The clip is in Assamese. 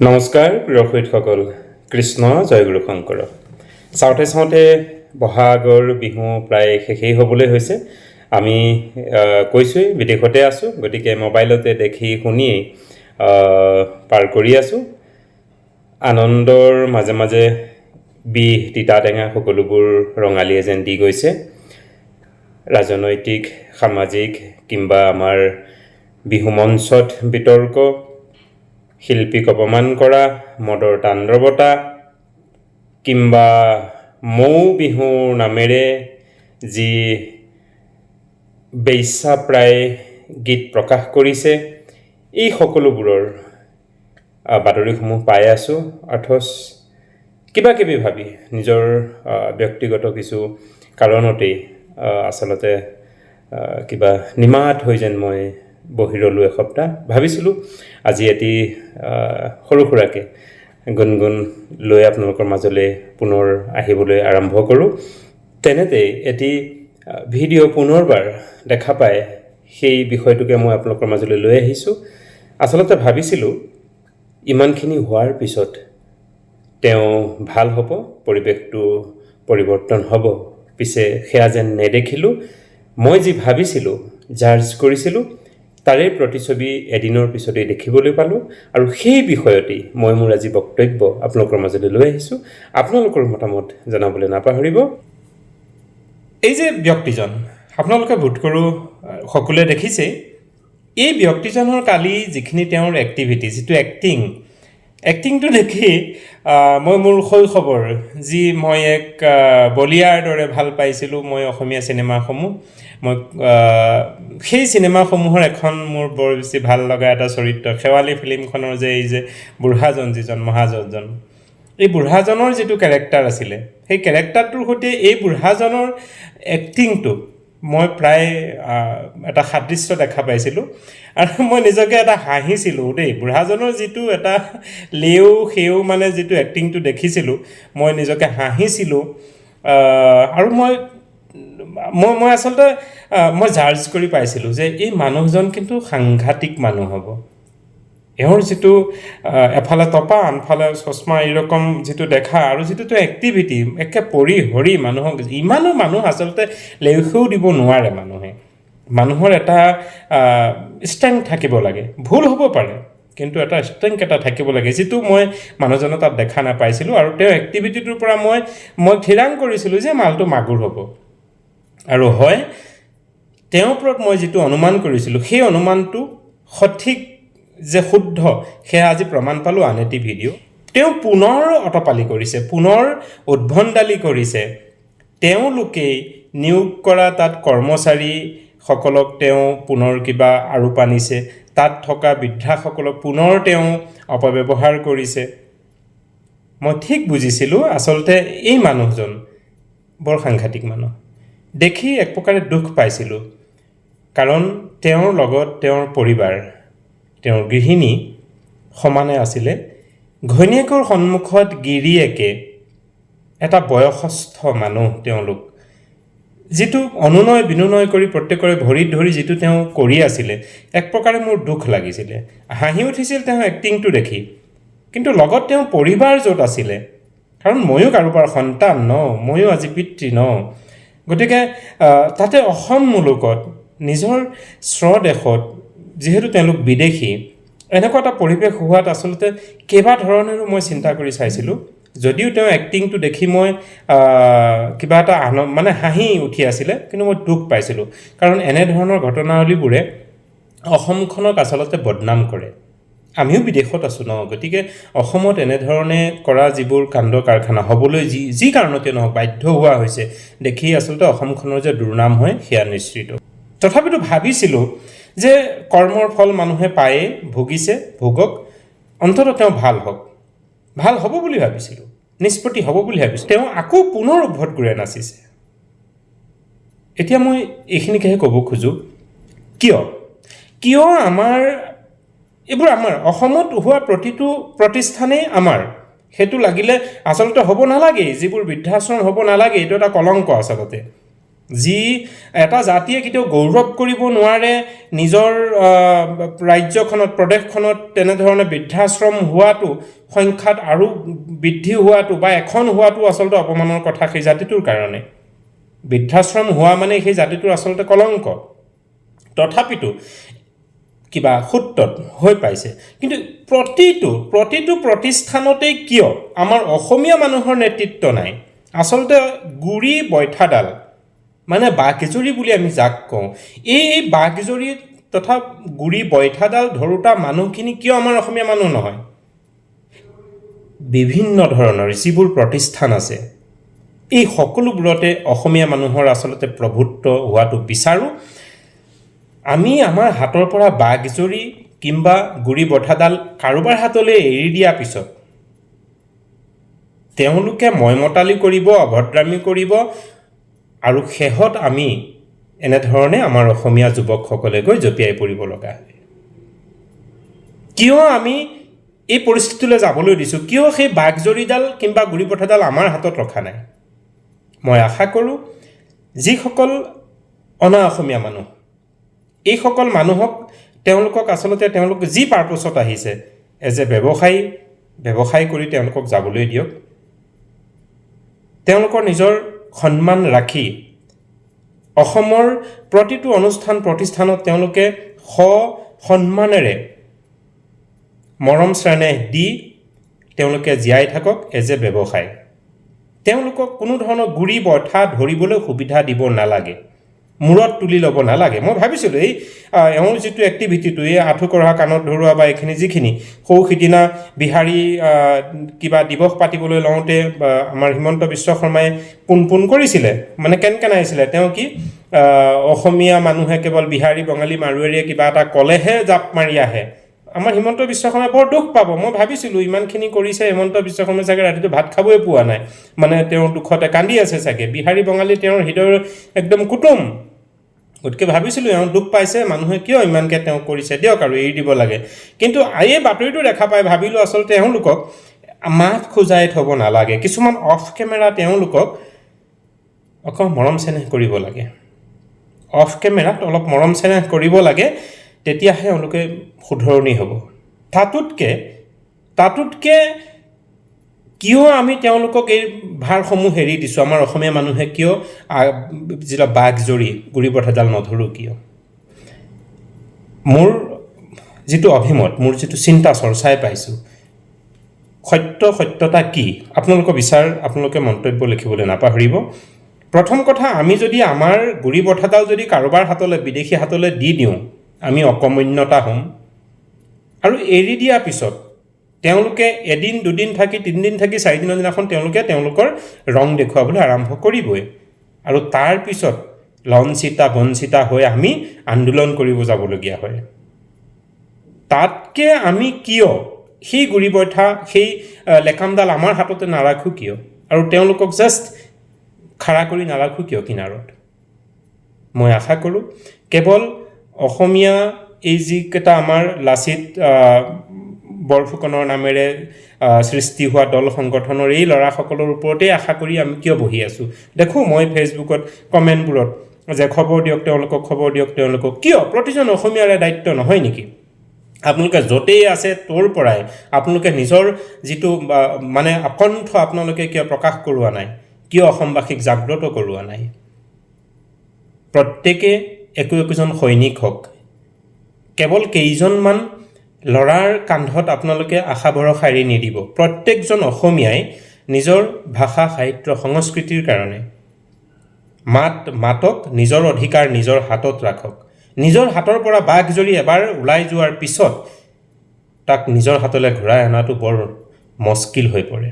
নমস্কাৰ প্ৰিয় সৈতসকল, কৃষ্ণ জয়গুৰু শংকৰ। চাওঁতে বহাগৰ বিহু প্ৰায় শেষেই হ'বলৈ হৈছে। আমি কৈছোঁৱেই বিদেশতে আছোঁ, গতিকে মোবাইলতে দেখি শুনিয়েই পাৰ কৰি আছোঁ। আনন্দৰ মাজে মাজে বিহ তিতা টেঙা সকলোবোৰ ৰঙালীয়ে যেন দি গৈছে। ৰাজনৈতিক, সামাজিক কিংবা আমাৰ বিহু মঞ্চত বিতৰ্ক, শিল্পীক অপমান কৰা, মদৰ তাণ্ডৱতা কিংবা মৌ বিহুৰ নামেৰে যি বেশ্যাপ্ৰায় গীত প্ৰকাশ কৰিছে, এই সকলোবোৰৰ বাতৰিসমূহ পাই আছোঁ। অথচ কিবা কিবি ভাবি নিজৰ ব্যক্তিগত কিছু কাৰণতেই আচলতে কিবা নিমাত হৈ যেন মই বহি ৰ'লোঁ এসপ্তাহ। ভাবিছিলোঁ আজি এটি সৰু সুৰাকৈ গুণগুণ লৈ আপোনালোকৰ মাজলৈ পুনৰ আহিবলৈ আৰম্ভ কৰোঁ। তেনেতেই এটি ভিডিঅ' পুনৰবাৰ দেখা পাই সেই বিষয়টোকে মই আপোনালোকৰ মাজলৈ লৈ আহিছোঁ। আচলতে ভাবিছিলোঁ ইমানখিনি হোৱাৰ পিছত তেওঁ ভাল হ'ব, পৰিৱেশটো পৰিৱৰ্তন হ'ব। পিছে সেয়া যেন নেদেখিলোঁ। মই যি ভাবিছিলোঁ, জাৰ্জ কৰিছিলোঁ, তাৰে প্ৰতিচ্ছবি এদিনৰ পিছতেই দেখিবলৈ পালোঁ। আৰু সেই বিষয়তেই মই মোৰ আজি বক্তব্য আপোনালোকৰ মাজলৈ লৈ আহিছোঁ। আপোনালোকৰ মতামত জনাবলৈ নাপাহৰিব। এই যে ব্যক্তিজন, আপোনালোকে বোধ কৰোঁ সকলোৱে দেখিছেই, এই ব্যক্তিজনৰ কালি যিখিনি তেওঁৰ এক্টিভিটি, যিটো এক্টিংটো দেখি মই মোৰ শৈশৱৰ যি মই এক বলিয়াৰ দৰে ভাল পাইছিলোঁ মই অসমীয়া চিনেমাসমূহ, মই সেই চিনেমাসমূহৰ এখন মোৰ বৰ বেছি ভাল লগা এটা চৰিত্ৰ, শেৱালি ফিল্মখনৰ যে এই যে বুঢ়াজন যিজন মহাজনজন, এই বুঢ়াজনৰ যিটো কেৰেক্টাৰ আছিলে, সেই কেৰেক্টাৰটোৰ সৈতে এই বুঢ়াজনৰ এক্টিংটো মই প্ৰায় এটা সাদৃশ্য দেখা পাইছিলোঁ। আৰু মই নিজকে এটা হাঁহিছিলোঁ দেই। বুঢ়াজনৰ যিটো এটা সেও মানে যিটো এক্টিংটো দেখিছিলোঁ, মই নিজকে হাঁহিছিলোঁ। আৰু মই আচলতে মই জাৰ্জ কৰি পাইছিলোঁ যে এই মানুহজন কিন্তু সাংঘাতিক মানুহ হ'ব। এওঁৰ যিটো এফালে টপা, আনফালে চশমা, এইৰকম যিটো দেখা আৰু যিটো এক্টিভিটি, একে পৰি হৰি মানুহক, ইমানো মানুহ আচলতে লেউসেও দিব নোৱাৰে। মানুহৰ এটা ষ্ট্ৰেংথ থাকিব লাগে। ভুল হ'ব পাৰে, কিন্তু এটা ষ্ট্ৰেংথ এটা থাকিব লাগে, যিটো মই মানুহজনৰ তাত দেখা নাপাইছিলোঁ। আৰু তেওঁ এক্টিভিটিটোৰ পৰা মই থিৰাং কৰিছিলোঁ যে মালটো মাগুৰ হ'ব। আৰু হয়, তেওঁৰ ওপৰত মই যিটো অনুমান কৰিছিলোঁ, সেই অনুমানটো সঠিক যে শুদ্ধ, সেয়া আজি প্ৰমাণ পালোঁ আন এটি ভিডিঅ'। তেওঁ পুনৰ অটপালি কৰিছে, পুনৰ উদ্ভণ্ডালি কৰিছে। তেওঁলোকেই নিয়োগ কৰা তাত কৰ্মচাৰীসকলক তেওঁ পুনৰ কিবা আৰোপ আনিছে, তাত থকা বৃদ্ধাসকলক পুনৰ তেওঁ অপব্যৱহাৰ কৰিছে। মই ঠিক বুজিছিলোঁ আচলতে এই মানুহজন বৰ সাংঘাতিক মানুহ। দেখি এক প্ৰকাৰে দুখ পাইছিলোঁ, কাৰণ তেওঁৰ লগত তেওঁৰ পৰিবাৰ, তেওঁৰ গৃহিণী সমানে আছিলে। ঘৈণীয়েকৰ সন্মুখত গিৰিয়েকে, এটা বয়সস্থ মানুহ তেওঁলোক, যিটো অনুনয় বিনুনয় কৰি প্ৰত্যেকৰে ভৰিত ধৰি যিটো তেওঁ কৰি আছিলে, এক প্ৰকাৰে মোৰ দুখ লাগিছিলে। হাঁহি উঠিছিল তেওঁ এক্টিংটো দেখি। কিন্তু লগত তেওঁ পৰিবাৰ য'ত আছিলে, কাৰণ ময়ো কাৰোবাৰ সন্তান ন, ময়ো আজি পিতৃ ন, গতিকে তাতে অসম মুলুকত, নিজৰ স্বদেশত, যিহেতু তেওঁলোক বিদেশী, এনেকুৱা এটা পৰিৱেশ হোৱাত আচলতে কেইবা ধৰণেৰো মই চিন্তা কৰি চাইছিলোঁ। যদিও তেওঁ এক্টিংটো দেখি মই কিবা এটা মানে হাঁহি উঠি আছিলে, কিন্তু মই দুখ পাইছিলোঁ। কাৰণ এনেধৰণৰ ঘটনাৱলীবোৰে অসমখনক আচলতে বদনাম কৰে। আমিও বিদেশত আছোঁ ন, গতিকে অসমত এনেধৰণে কৰা যিবোৰ কাণ্ড কাৰখানা হ'বলৈ যি কাৰণতে নহওক বাধ্য হোৱা হৈছে দেখি আচলতে অসমখনৰ যে দুৰ্নাম হয় সেয়া নিশ্চিত। তথাপিতো ভাবিছিলোঁ যে কৰ্মৰ ফল মানুহে পায়েই, ভুগিছে, ভোগক, অন্ততঃ তেওঁ ভাল হ'ব বুলি ভাবিছিলোঁ, নিষ্পত্তি হ'ব বুলি ভাবিছিলোঁ। তেওঁ আকৌ পুনৰ উভত ঘূৰাই নাচিছে। এতিয়া মই এইখিনিকেহে ক'ব খোজোঁ, কিয় এইবোৰ আমাৰ অসমত হোৱা প্ৰতিটো প্ৰতিষ্ঠানেই আমাৰ, সেইটো লাগিলে আচলতে হ'ব নালাগেই। যিবোৰ বৃদ্ধাশ্ৰম হ'ব নালাগে, এইটো এটা কলংক আচলতে। যি এটা জাতিয়ে কেতিয়াও গৌৰৱ কৰিব নোৱাৰে নিজৰ ৰাজ্যখনত প্ৰদেশখনত তেনেধৰণে বৃদ্ধাশ্ৰম হোৱাটো সংখ্যাত আৰু বৃদ্ধি হোৱাটো বা এখন হোৱাটো আচলতে অপমানৰ কথা সেই জাতিটোৰ কাৰণে বৃদ্ধাশ্ৰম হোৱা মানে সেই জাতিটোৰ আচলতে কলংক তথাপিতো কিবা সূত্ৰত হৈ পাইছে কিন্তু প্ৰতিটো প্ৰতিষ্ঠানতেই কিয় আমাৰ অসমীয়া মানুহৰ নেতৃত্ব নাই আচলতে গুৰি বৈঠাডাল মানে বাঘজৰী বুলি আমি যাক কওঁ এই বাঘজৰী তথা গুৰি বৈঠাডাল ধৰোতা মানুহখিনি কিয় আমাৰ অসমীয়া মানুহ নহয় বিভিন্ন ধৰণৰ যিবোৰ প্ৰতিষ্ঠান আছে এই সকলোবোৰতে অসমীয়া মানুহৰ আচলতে প্ৰভুত্ব হোৱাটো বিচাৰোঁ আমি আমাৰ হাতৰ পৰা বাঘজৰী কিংবা গুৰি বৈঠাডাল কাৰোবাৰ হাতলৈ এৰি দিয়াৰ পিছত তেওঁলোকে ময়মতালি কৰিব অভদ্ৰামী কৰিব আৰু শেহত আমি এনেধৰণে আমাৰ অসমীয়া যুৱকসকলে গৈ জঁপিয়াই পৰিব লগা হয় কিয় আমি এই পৰিস্থিতিলৈ যাবলৈ দিছোঁ কিয় সেই বাঘজৰীডাল কিংবা গুৰি বৈঠাডাল আমাৰ হাতত ৰখা নাই মই আশা কৰোঁ যিসকল অনা অসমীয়া মানুহ এইসকল মানুহক তেওঁলোকক আচলতে তেওঁলোক যি পাৰ্পছত আহিছে এজ এ ব্যৱসায় কৰি তেওঁলোকক যাবলৈ দিয়ক তেওঁলোকৰ নিজৰ সন্মান ৰাখি অসমৰ প্ৰতিটো অনুষ্ঠান প্ৰতিষ্ঠানত তেওঁলোকে সন্মানেৰে মৰম শ্ৰেণেহ দি তেওঁলোকে জীয়াই থাকক এজ এ ব্যৱসায় তেওঁলোকক কোনো ধৰণৰ গুৰি বৈঠা ধৰিবলৈ সুবিধা দিব নালাগে মূৰত তুলি ল'ব নালাগে মই ভাবিছিলোঁ এওঁৰ যিটো এক্টিভিটিটো এই আঁঠু কঢ়া কাণত ধৰোৱা বা এইখিনি যিখিনি সৌ সিদিনা বিহাৰী কিবা দিৱস পাতিবলৈ লওঁতে আমাৰ হিমন্ত বিশ্ব শৰ্মাই পোন কৰিছিলে মানে কেনকেনাইছিলে তেওঁ কি অসমীয়া মানুহে কেৱল বিহাৰী বঙালী মাৰোৱাৰীয়ে কিবা এটা ক'লেহে জাপ মাৰি আহে আমাৰ হিমন্ত বিশ্ব শৰ্মাই বৰ দুখ পাব মই ভাবিছিলোঁ ইমানখিনি কৰিছে হিমন্ত বিশ্ব শৰ্মাই চাগে ৰাতিটো ভাত খাবই পোৱা নাই মানে তেওঁৰ দুখতে কান্দি আছে চাগে বিহাৰী বঙালী তেওঁৰ হৃদয়ৰ একদম কুটুম গতিকে ভাবিছিলোঁ এওঁ দুখ পাইছে মানুহে কিয় ইমানকৈ তেওঁ কৰিছে দিয়ক আৰু এৰি দিব লাগে কিন্তু এই বাতৰিটো দেখা পাই ভাবিলোঁ আচলতে এওঁলোকক মাত খোজাই থ'ব নালাগে কিছুমান অফ কেমেৰা তেওঁলোকক অকল মৰম চেনেহ কৰিব লাগে অফ কেমেৰাত অলপ মৰম চেনেহ কৰিব লাগে তেতিয়াহে তেওঁলোকে শুধৰণি হ'ব তাতোতকৈ কিয় আমি তেওঁলোকক এই ভাৰসমূহ এৰি দিছোঁ আমাৰ অসমীয়া মানুহে কিয় যিটো বাঘজৰী গুৰি বৈঠাডাল নধৰোঁ কিয় মোৰ যিটো অভিমত মোৰ যিটো চিন্তা চৰ্চাই পাইছোঁ সত্যতা কি আপোনালোকৰ বিচাৰ আপোনালোকে মন্তব্য লিখিবলৈ নাপাহৰিব প্ৰথম কথা আমি যদি আমাৰ গুৰি বৈঠাডাল যদি কাৰোবাৰ হাতলৈ বিদেশী হাতলৈ দি দিওঁ আমি অকমন্যতা হ'ম আৰু এৰি দিয়াৰ পিছত তেওঁলোকে এদিন দুদিন থাকি তিনিদিন থাকি চাৰিদিনৰ দিনাখন তেওঁলোকে তেওঁলোকৰ ৰং দেখুৱাবলৈ আৰম্ভ কৰিবই আৰু তাৰ পিছত বঞ্চিতা হৈ আমি আন্দোলন কৰিব যাবলগীয়া হয় তাতকৈ আমি কিয় সেই গুৰি বৈঠা সেই লেকামডাল আমাৰ হাততে নাৰাখোঁ কিয় আৰু তেওঁলোকক জাষ্ট খাৰা কৰি নাৰাখোঁ কিয় কিনাৰত মই আশা কৰোঁ কেৱল অসমীয়া এই যিকেইটা আমাৰ লাচিত বৰফুকনৰ নামেৰে সৃষ্টি হোৱা দল সংগঠনৰ এই ল'ৰাসকলৰ ওপৰতেই আশা কৰি আমি কিয় বহি আছোঁ দেখোঁ মই ফেচবুকত কমেণ্টবোৰত যে খবৰ দিয়ক তেওঁলোকক কিয় প্ৰতিজন অসমীয়াৰে দায়িত্ব নহয় নেকি আপোনালোকে য'তেই আছে তোৰ পৰাই আপোনালোকে নিজৰ যিটো মানে আকণ্ঠ আপোনালোকে কিয় প্ৰকাশ কৰোৱা নাই কিয় অসমবাসীক জাগ্ৰত কৰোৱা নাই প্ৰত্যেকে একোজন সৈনিক হওক কেৱল কেইজনমান ল'ৰাৰ কান্ধত আপোনালোকে আশা ভৰসা এৰি নিদিব প্ৰত্যেকজন অসমীয়াই নিজৰ ভাষা সাহিত্য সংস্কৃতিৰ কাৰণে মাতক নিজৰ অধিকাৰ নিজৰ হাতত ৰাখক নিজৰ হাতৰ পৰা বাঘজৰী এবাৰ ওলাই যোৱাৰ পিছত তাক নিজৰ হাতলৈ ঘূৰাই অনাটো বৰ মুস্কিল হৈ পৰে